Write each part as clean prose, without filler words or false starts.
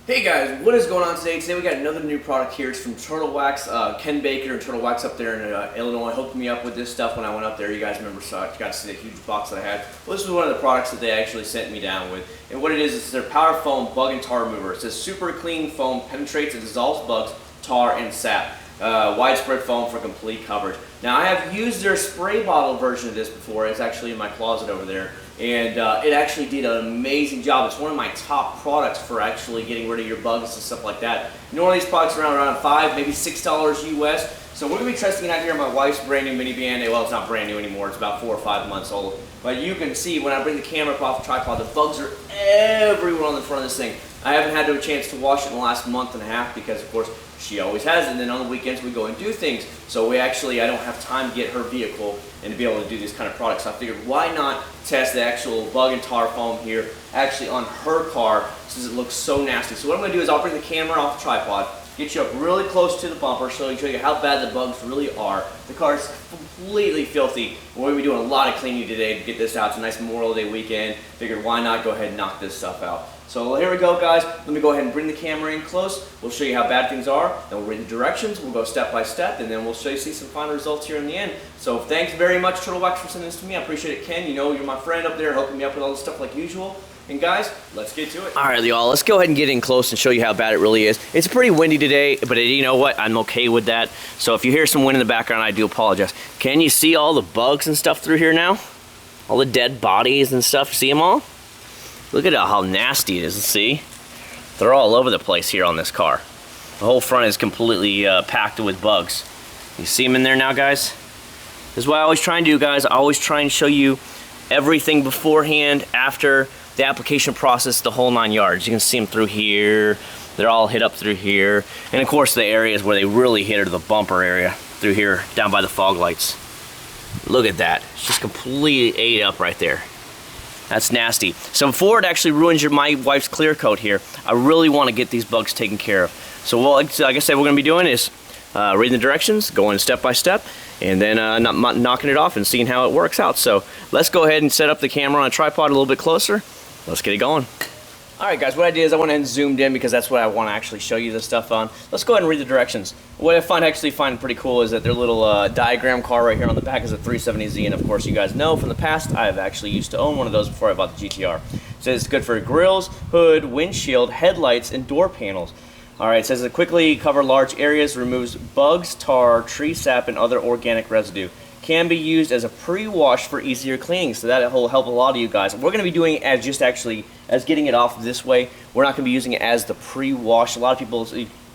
Hey guys, what is going on today? Today we got another new product here. It's from Turtle Wax. Kenn Baker and Turtle Wax up there in Illinois hooked me up with this stuff when I went up there. You guys remember, so I got to see the huge box that I had. Well, this was one of the products that they actually sent me down with. And what it is their Power Foam Bug and Tar Remover. It says super clean foam, penetrates and dissolves bugs, tar, and sap. Widespread foam for complete coverage. Now I have used their spray bottle version of this before. It's actually in my closet over there. And it actually did an amazing job. It's one of my top products for actually getting rid of your bugs and stuff like that. Normally these products are around $5, maybe $6 US. So we're going to be testing it out here on my wife's brand new minivan. Well, it's not brand new anymore. It's about 4 or 5 months old. But you can see when I bring the camera up off the tripod, the bugs are everywhere on the front of this thing. I haven't had a chance to wash it in the last month and a half because, of course, she always has it. And then on the weekends we go and do things. So I don't have time to get her vehicle and to be able to do these kind of products. So I figured, why not test the actual bug and tar foam here actually on her car since it looks so nasty. So what I'm going to do is I'll bring the camera off the tripod, get you up really close to the bumper so I can show you how bad the bugs really are. The car is completely filthy. We're going to be doing a lot of cleaning today to get this out. It's a nice Memorial Day weekend. Figured, why not go ahead and knock this stuff out. So here we go, guys. Let me go ahead and bring the camera in close. We'll show you how bad things are. Then we'll read the directions. We'll go step by step, and then we'll see some final results here in the end. So thanks very much, Turtle Wax, for sending this to me. I appreciate it, Ken. You know you're my friend up there, helping me up with all this stuff like usual. And guys, let's get to it. All right, y'all, let's go ahead and get in close and show you how bad it really is. It's pretty windy today, but you know what? I'm okay with that. So if you hear some wind in the background, I do apologize. Can you see all the bugs and stuff through here now? All the dead bodies and stuff. See them all? Look at how nasty it is. See? They're all over the place here on this car. The whole front is completely packed with bugs. You see them in there now, guys? This is what I always try and do, guys. I always try and show you everything beforehand, after the application process, the whole 9 yards. You can see them through here. They're all hit up through here. And of course the areas where they really hit are the bumper area through here, down by the fog lights. Look at that. It's just completely ate up right there. That's nasty. So before it actually ruins my wife's clear coat here, I really want to get these bugs taken care of. So like I said, what we're going to be doing is reading the directions, going step by step, and then knocking it off and seeing how it works out. So let's go ahead and set up the camera on a tripod a little bit closer. Let's get it going. Alright guys, what I did is I went ahead and zoomed in because that's what I want to actually show you this stuff on. Let's go ahead and read the directions. What I actually find pretty cool is that their little diagram car right here on the back is a 370Z, and of course you guys know from the past I've actually used to own one of those before I bought the GTR. It says it's good for grills, hood, windshield, headlights, and door panels. Alright, it says it quickly covers large areas, removes bugs, tar, tree sap, and other organic residue. Can be used as a pre-wash for easier cleaning, so that will help a lot of you guys. We're going to be doing it as just actually as getting it off this way. We're not going to be using it as the pre-wash. A lot of people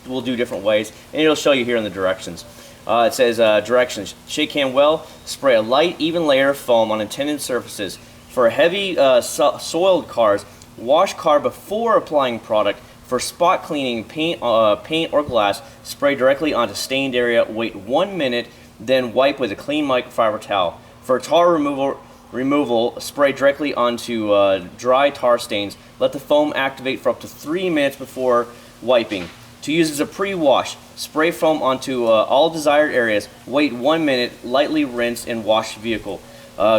will do different ways, and it'll show you here in the directions. It says directions: shake hand well, spray a light even layer of foam on intended surfaces. For heavy soiled cars, wash car before applying product. For spot cleaning, paint or glass, spray directly onto stained area. Wait 1 minute. Then wipe with a clean microfiber towel. For tar removal, spray directly onto dry tar stains. Let the foam activate for up to 3 minutes before wiping. To use as a pre-wash, spray foam onto all desired areas. Wait 1 minute, lightly rinse, and wash vehicle.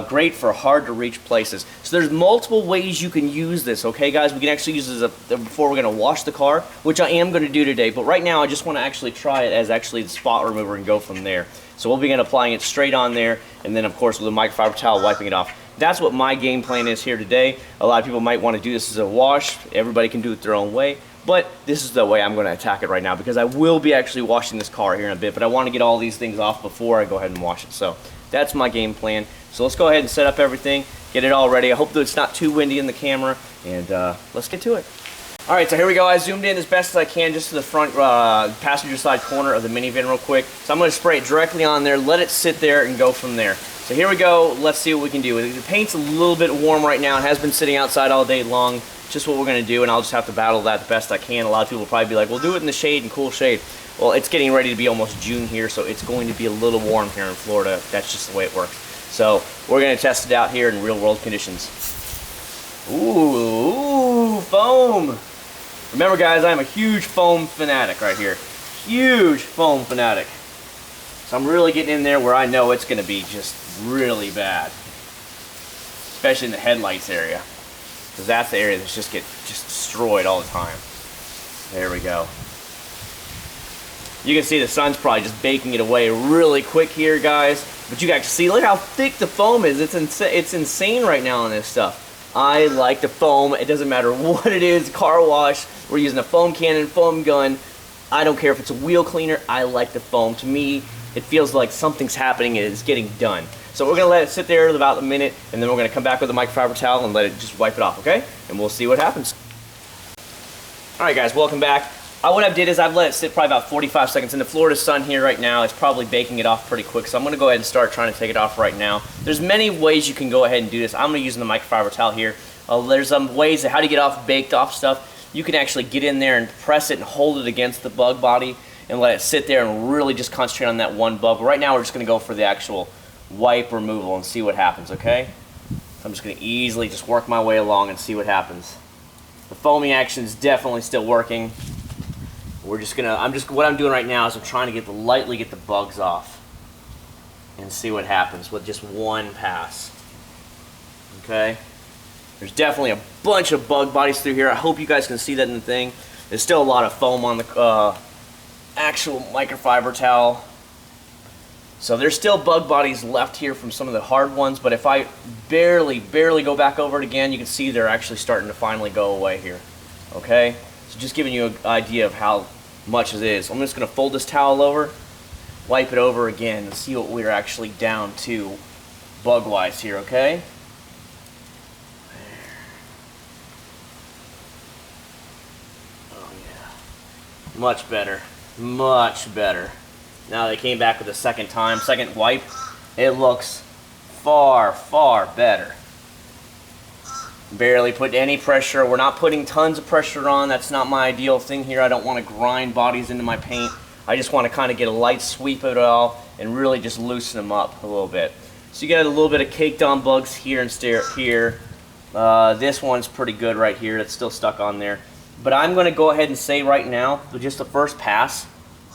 Great for hard to reach places. So there's multiple ways you can use this, okay guys? We can actually use this before we're going to wash the car, which I am going to do today, but right now I just want to actually try it as actually the spot remover and go from there. So we'll begin applying it straight on there, and then of course with a microfiber towel wiping it off. That's what my game plan is here today. A lot of people might want to do this as a wash. Everybody can do it their own way, but this is the way I'm going to attack it right now because I will be actually washing this car here in a bit, but I want to get all these things off before I go ahead and wash it. So that's my game plan. So let's go ahead and set up everything, get it all ready. I hope that it's not too windy in the camera, and let's get to it. Alright, so here we go. I zoomed in as best as I can just to the front passenger side corner of the minivan real quick. So I'm going to spray it directly on there, let it sit there, and go from there. So here we go. Let's see what we can do. The paint's a little bit warm right now. It has been sitting outside all day long. Just what we're going to do, and I'll just have to battle that the best I can. A lot of people will probably be like, well, do it in the shade and cool shade. Well, it's getting ready to be almost June here, so it's going to be a little warm here in Florida. That's just the way it works. So we're going to test it out here in real-world conditions. Ooh, foam! Remember guys, I'm a huge foam fanatic right here. Huge foam fanatic. So I'm really getting in there where I know it's going to be just really bad. Especially in the headlights area. Because that's the area that's just destroyed all the time. There we go. You can see the sun's probably just baking it away really quick here, guys. But you guys see, look how thick the foam is. It's insane right now on this stuff. I like the foam. It doesn't matter what it is, car wash, we're using a foam cannon, foam gun. I don't care if it's a wheel cleaner, I like the foam. To me, it feels like something's happening and it's getting done. So we're gonna let it sit there about a minute, and then we're gonna come back with a microfiber towel and let it just wipe it off, okay? And we'll see what happens. All right, guys, welcome back. What I did is I've let it sit probably about 45 seconds. In the Florida sun here right now, it's probably baking it off pretty quick. So I'm gonna go ahead and start trying to take it off right now. There's many ways you can go ahead and do this. I'm gonna use the microfiber towel here. There's ways of how to get off baked off stuff. You can actually get in there and press it and hold it against the bug body and let it sit there and really just concentrate on that one bug. But right now we're just gonna go for the actual wipe removal and see what happens, okay? So I'm just gonna easily just work my way along and see what happens. The foaming action is definitely still working. What I'm doing right now is I'm trying to lightly get the bugs off and see what happens with just one pass. Okay? There's definitely a bunch of bug bodies through here. I hope you guys can see that in the thing. There's still a lot of foam on the actual microfiber towel. So there's still bug bodies left here from some of the hard ones, but if I barely go back over it again, you can see they're actually starting to finally go away here. Okay? So just giving you an idea of how much it is. I'm just going to fold this towel over, wipe it over again, and see what we're actually down to bug-wise here, okay? Oh yeah. Much better. Much better. Now they came back with a second wipe. It looks far, far better. Barely put any pressure. We're not putting tons of pressure on. That's not my ideal thing here. I don't want to grind bodies into my paint. I just want to kind of get a light sweep of it all and really just loosen them up a little bit. So you got a little bit of caked on bugs here and here. This one's pretty good right here. It's still stuck on there. But I'm going to go ahead and say right now, with just the first pass,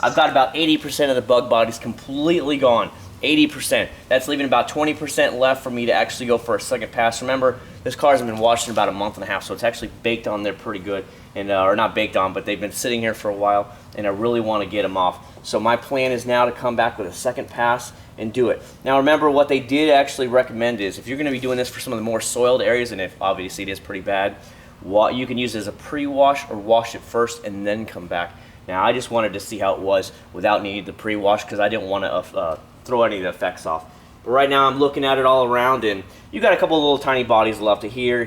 I've got about 80% of the bug bodies completely gone. 80%. That's leaving about 20% left for me to actually go for a second pass. Remember, this car has been washed in about a month and a half, so it's actually baked on there pretty good, and or not baked on, but they've been sitting here for a while, and I really want to get them off. So my plan is now to come back with a second pass and do it. Now remember, what they did actually recommend is if you're going to be doing this for some of the more soiled areas, and if obviously it is pretty bad, you can use it as a pre-wash or wash it first and then come back. Now I just wanted to see how it was without needing the pre-wash because I didn't want to throw any of the effects off. But right now I'm looking at it all around, and you got a couple of little tiny bodies left to here,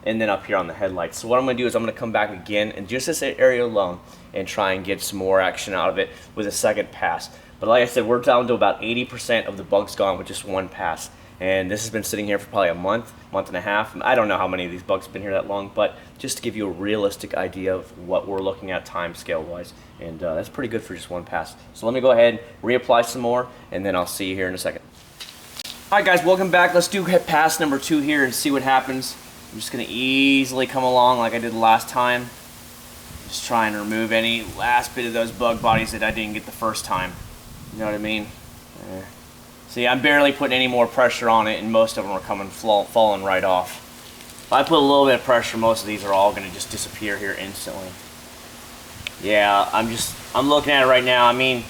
and then up here on the headlights. So what I'm going to do is I'm going to come back again and just this area alone and try and get some more action out of it with a second pass. But like I said, we're down to about 80% of the bugs gone with just one pass. And this has been sitting here for probably a month and a half. I don't know how many of these bugs have been here that long, but just to give you a realistic idea of what we're looking at time scale wise. And that's pretty good for just one pass. So let me go ahead, reapply some more, and then I'll see you here in a second. Alright guys, welcome back. Let's do pass number 2 here and see what happens. I'm just going to easily come along like I did last time. Just trying to remove any last bit of those bug bodies that I didn't get the first time. You know what I mean? See, I'm barely putting any more pressure on it, and most of them are falling right off. If I put a little bit of pressure, most of these are all going to just disappear here instantly. Yeah, I'm looking at it right now. I mean,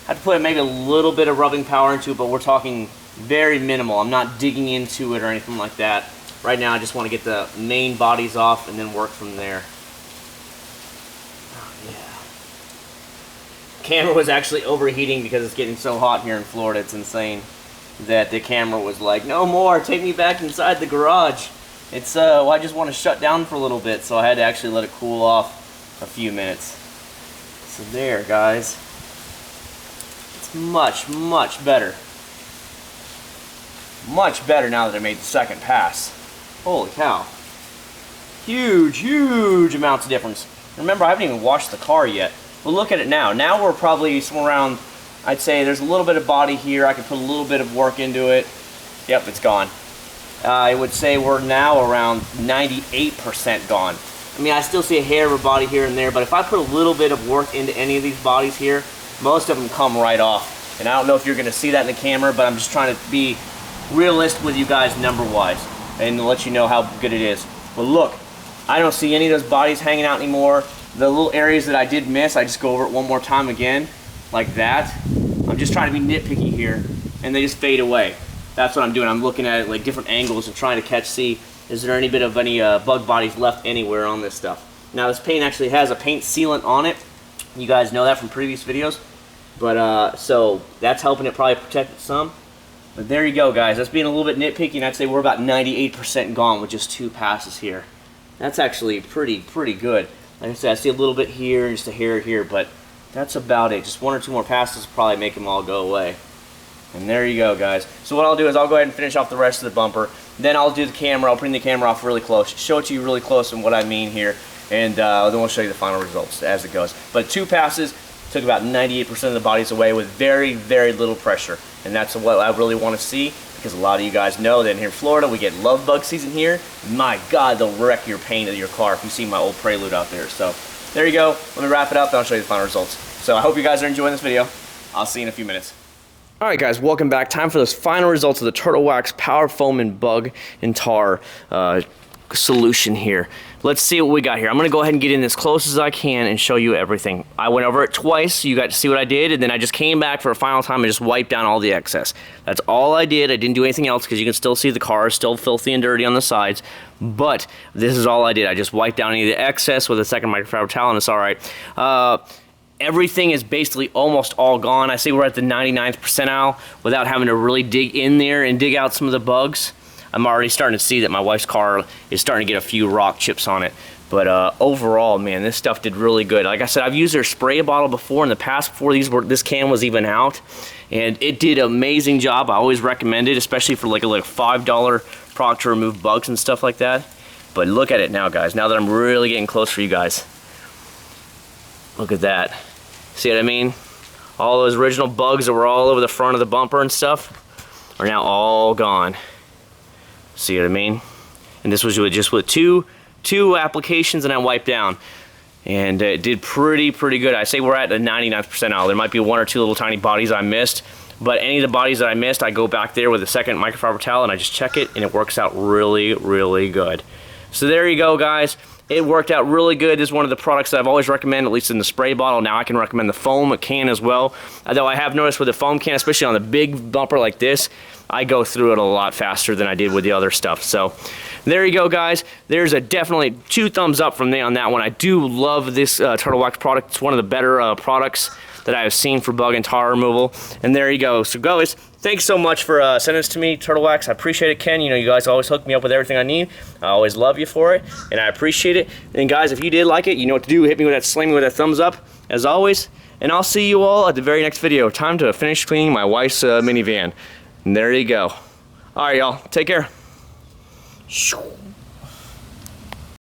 I have to put maybe a little bit of rubbing power into it, but we're talking very minimal. I'm not digging into it or anything like that. Right now, I just want to get the main bodies off and then work from there. Camera was actually overheating because it's getting so hot here in Florida. It's insane that the camera was like, no more, take me back inside the garage. It's well, I just want to shut down for a little bit, so I had to actually let it cool off a few minutes. So there, guys, it's much better now that I made the second pass. Holy cow, huge amounts of difference. Remember, I haven't even washed the car yet. But look at it now. Now we're probably somewhere around, I'd say there's a little bit of body here. I can put a little bit of work into it. Yep, it's gone. I would say we're now around 98% gone. I mean, I still see a hair of a body here and there, but if I put a little bit of work into any of these bodies here, most of them come right off. And I don't know if you're going to see that in the camera, but I'm just trying to be realistic with you guys number-wise and let you know how good it is. But look, I don't see any of those bodies hanging out anymore. The little areas that I did miss, I just go over it one more time again, like that. I'm just trying to be nitpicky here, and they just fade away. That's what I'm doing. I'm looking at it like different angles and trying to see, is there any bit of any bug bodies left anywhere on this stuff. Now this paint actually has a paint sealant on it. You guys know that from previous videos. But so that's helping it probably protect it some. But there you go, guys. That's being a little bit nitpicky, and I'd say we're about 98% gone with just 2 passes here. That's actually pretty good. Like I said, I see a little bit here and just a hair here, but that's about it. Just 1 or 2 more passes will probably make them all go away. And there you go, guys. So what I'll do is I'll go ahead and finish off the rest of the bumper. Then I'll do the camera. I'll bring the camera off really close, show it to you really close and what I mean here, and then we'll show you the final results as it goes. But 2 passes took about 98% of the bodies away with very little pressure, and that's what I really want to see, because a lot of you guys know that here in Florida we get love bug season here. My God, they'll wreck your paint of your car if you see my old Prelude out there. So there you go. Let me wrap it up, then I'll show you the final results. So I hope you guys are enjoying this video. I'll see you in a few minutes. Alright guys, welcome back. Time for those final results of the Turtle Wax Power Foam and Bug and Tar solution here. Let's see what we got here. I'm going to go ahead and get in as close as I can and show you everything. I went over it twice, so you got to see what I did, and then I just came back for a final time and just wiped down all the excess. That's all I did. I didn't do anything else because you can still see the car is still filthy and dirty on the sides, but this is all I did. I just wiped down any of the excess with a second microfiber towel, and it's alright. Everything is basically almost all gone. I say we're at the 99th percentile without having to really dig in there and dig out some of the bugs. I'm already starting to see that my wife's car is starting to get a few rock chips on it. But overall, man, this stuff did really good. Like I said, I've used their spray bottle before in the past before this can was even out, and it did an amazing job. I always recommend it, especially for like a $5 product to remove bugs and stuff like that. But look at it now, guys. Now that I'm really getting close for you guys. Look at that. See what I mean? All those original bugs that were all over the front of the bumper and stuff are now all gone. See what I mean? And this was just with two applications, and I wiped down. And it did pretty good. I say we're at the 99th percentile. There might be 1 or 2 little tiny bodies I missed, but any of the bodies that I missed, I go back there with a second microfiber towel and I just check it, and it works out really good. So there you go, guys. It worked out really good. This is one of the products that I've always recommended, at least in the spray bottle. Now I can recommend the foam can as well. Although I have noticed with the foam can, especially on the big bumper like this, I go through it a lot faster than I did with the other stuff. So there you go, guys. There's definitely 2 thumbs up from me on that one. I do love this Turtle Wax product. It's one of the better products that I have seen for bug and tar removal. And there you go. So guys, thanks so much for sending this to me, Turtle Wax. I appreciate it, Ken. You know, you guys always hook me up with everything I need. I always love you for it, and I appreciate it. And guys, if you did like it, you know what to do. Hit me with that, slam me with that thumbs up, as always. And I'll see you all at the very next video. Time to finish cleaning my wife's minivan. And there you go. All right, y'all. Take care.